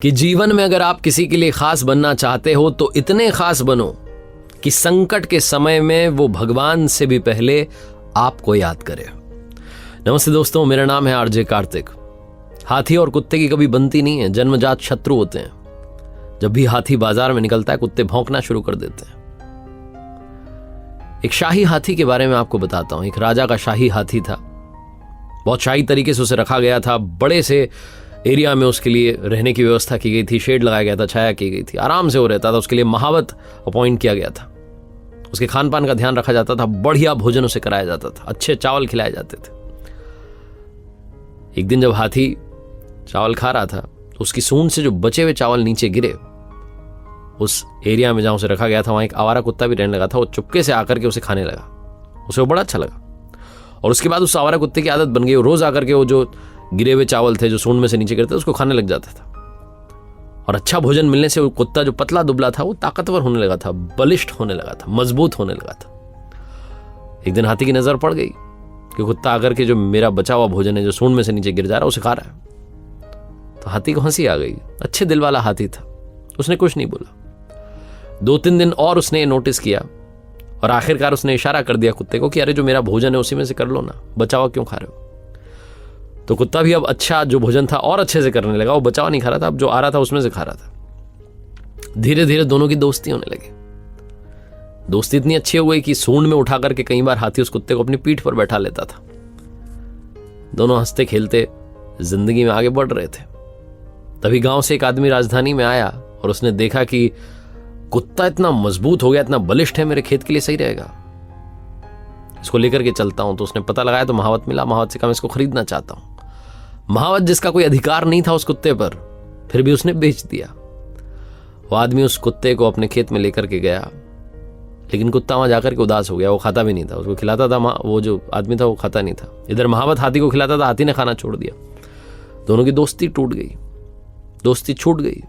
कि जीवन में अगर आप किसी के लिए खास बनना चाहते हो तो इतने खास बनो कि संकट के समय में वो भगवान से भी पहले आपको याद करे। नमस्ते दोस्तों, मेरा नाम है आरजे कार्तिक। हाथी और कुत्ते की कभी बनती नहीं है, जन्मजात शत्रु होते हैं। जब भी हाथी बाजार में निकलता है कुत्ते भौंकना शुरू कर देते हैं। एक शाही हाथी के बारे में आपको बताता हूं। एक राजा का शाही हाथी था, बहुत शाही तरीके से उसे रखा गया था। बड़े से एरिया में उसके लिए रहने की व्यवस्था की गई थी, शेड लगाया गया था, छाया की गई थी, आराम से वो रहता था। उसके लिए महावत अपॉइंट किया गया था। उसके खान पान का ध्यान रखा जाता था, बढ़िया भोजन उसे कराया जाता था, अच्छे चावल खिलाए जाते थे। एक दिन जब हाथी चावल खा रहा था तो उसकी सूंड से जो बचे हुए चावल नीचे गिरे, उस एरिया में जहां उसे रखा गया था वहां एक आवारा कुत्ता भी रहने लगा था। वो चुपके से आकर के उसे खाने लगा। उसे वो बड़ा अच्छा लगा और उसके बाद उस आवारा कुत्ते की आदत बन गई। वो रोज आकर के वो जो गिरे हुए चावल थे जो सूंड में से नीचे गिरते उसको खाने लग जाता था। और अच्छा भोजन मिलने से वो कुत्ता जो पतला दुबला था वो ताकतवर होने लगा था, बलिष्ठ होने लगा था, मजबूत होने लगा था। एक दिन हाथी की नजर पड़ गई कि कुत्ता आकर के जो मेरा बचा हुआ भोजन है जो सूंड में से नीचे गिर जा रहा है उसे खा रहा है। तो हाथी को हंसी आ गई। अच्छे दिल वाला हाथी था, उसने कुछ नहीं बोला। 2-3 दिन और उसने नोटिस किया और आखिरकार उसने इशारा कर दिया कुत्ते को कि अरे जो मेरा भोजन है उसी में से कर लो ना, बचा हुआ क्यों खा रहे हो। तो कुत्ता भी अब अच्छा जो भोजन था और अच्छे से करने लगा। वो बचा हुआ नहीं खा रहा था, अब जो आ रहा था उसमें से खा रहा था। धीरे धीरे दोनों की दोस्ती होने लगी। दोस्ती इतनी अच्छी हो गई कि सूंड में उठा करके कई बार हाथी उस कुत्ते को अपनी पीठ पर बैठा लेता था। दोनों हंसते खेलते जिंदगी में आगे बढ़ रहे थे। तभी गांव से एक आदमी राजधानी में आया और उसने देखा कि कुत्ता इतना मजबूत हो गया, इतना बलिष्ठ है, मेरे खेत के लिए सही रहेगा, इसको लेकर के चलता हूं। तो उसने पता लगाया तो महावत मिला। महावत से कहा मैं इसको खरीदना चाहता हूं। महावत जिसका कोई अधिकार नहीं था उस कुत्ते पर, फिर भी उसने बेच दिया। वो आदमी उस कुत्ते को अपने खेत में लेकर के गया, लेकिन कुत्ता वहां जाकर के उदास हो गया। वो खाता भी नहीं था, उसको खिलाता था वो जो आदमी था वो खाता नहीं था। इधर महावत हाथी को खिलाता था, हाथी ने खाना छोड़ दिया। दोनों की दोस्ती टूट गई, दोस्ती छूट गई।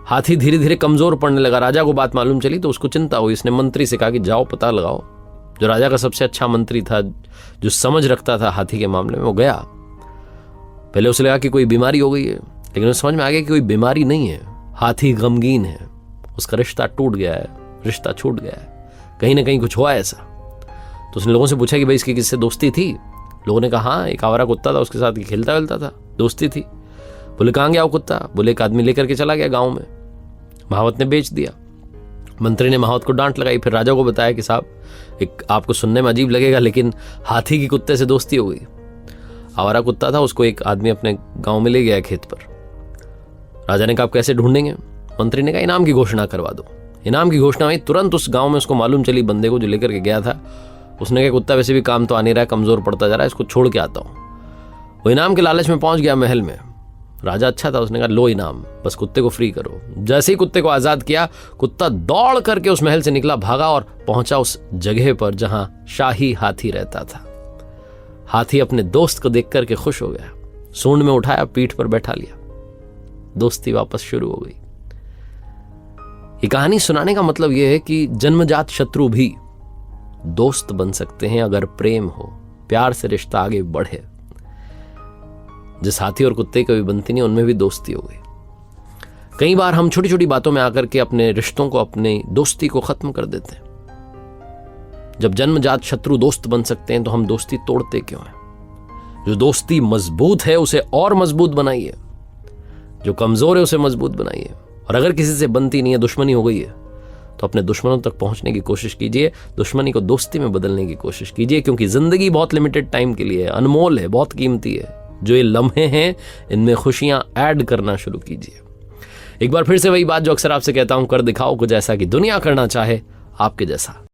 हाथी धीरे धीरे कमजोर पड़ने लगा। राजा को बात मालूम चली तो उसको चिंता हुई। इसने मंत्री से कहा कि जाओ पता लगाओ। जो राजा का सबसे अच्छा मंत्री था, जो समझ रखता था हाथी के मामले में, वो गया। पहले उसे लगा कि कोई बीमारी हो गई है, लेकिन उसे समझ में आ गया कि कोई बीमारी नहीं है, हाथी गमगीन है। उसका रिश्ता टूट गया है, रिश्ता छूट गया है, कहीं ना कहीं कुछ हुआ ऐसा। तो उसने लोगों से पूछा कि भाई इसकी किससे दोस्ती थी। लोगों ने कहा हाँ, एक आवारा कुत्ता था, उसके साथ खेलता वेलता था, दोस्ती थी। बोले कहाँ गया वो कुत्ता। बोले एक आदमी लेकर के चला गया गाँव में, महावत ने बेच दिया। मंत्री ने महावत को डांट लगाई। फिर राजा को बताया कि साहब, एक आपको सुनने में अजीब लगेगा लेकिन हाथी की कुत्ते से दोस्ती हो गई। आवारा कुत्ता था, उसको एक आदमी अपने गांव में ले गया खेत पर। राजा ने कहा आप कैसे ढूंढेंगे। मंत्री ने कहा इनाम की घोषणा करवा दो। इनाम की घोषणा हुई। तुरंत उस गांव में उसको मालूम चली, बंदे को जो लेकर के गया था, उसने कहा कुत्ता वैसे भी काम तो आ नहीं रहा है, कमजोर पड़ता जा रहा है, इसको छोड़ के आता हूं। वो इनाम के लालच में पहुंच गया महल में। राजा अच्छा था, उसने कहा लो इनाम, बस कुत्ते को फ्री करो। जैसे ही कुत्ते को आजाद किया, कुत्ता दौड़ करके उस महल से निकला, भागा और पहुंचा उस जगह पर जहां शाही हाथी रहता था। हाथी अपने दोस्त को देख करके खुश हो गया, सूंड में उठाया, पीठ पर बैठा लिया, दोस्ती वापस शुरू हो गई। ये कहानी सुनाने का मतलब यह है कि जन्मजात शत्रु भी दोस्त बन सकते हैं अगर प्रेम हो, प्यार से रिश्ता आगे बढ़े। जिस हाथी और कुत्ते की कभी बनती नहीं, उनमें भी दोस्ती हो गई। कई बार हम छोटी छोटी बातों में आकर के अपने रिश्तों को, अपनी दोस्ती को खत्म कर देते हैं। जब जन्मजात शत्रु दोस्त बन सकते हैं तो हम दोस्ती तोड़ते क्यों हैं। जो दोस्ती मजबूत है उसे और मजबूत बनाइए, जो कमजोर है उसे मजबूत बनाइए। और अगर किसी से बनती नहीं है, दुश्मनी हो गई है, तो अपने दुश्मनों तक पहुंचने की कोशिश कीजिए, दुश्मनी को दोस्ती में बदलने की कोशिश कीजिए। क्योंकि जिंदगी बहुत लिमिटेड टाइम के लिए है, अनमोल है, बहुत कीमती है। जो ये लम्हे हैं इनमें खुशियां ऐड करना शुरू कीजिए। एक बार फिर से वही बात जो अक्सर आपसे कहता हूं, कर दिखाओ कुछ ऐसा कि दुनिया करना चाहे आपके जैसा।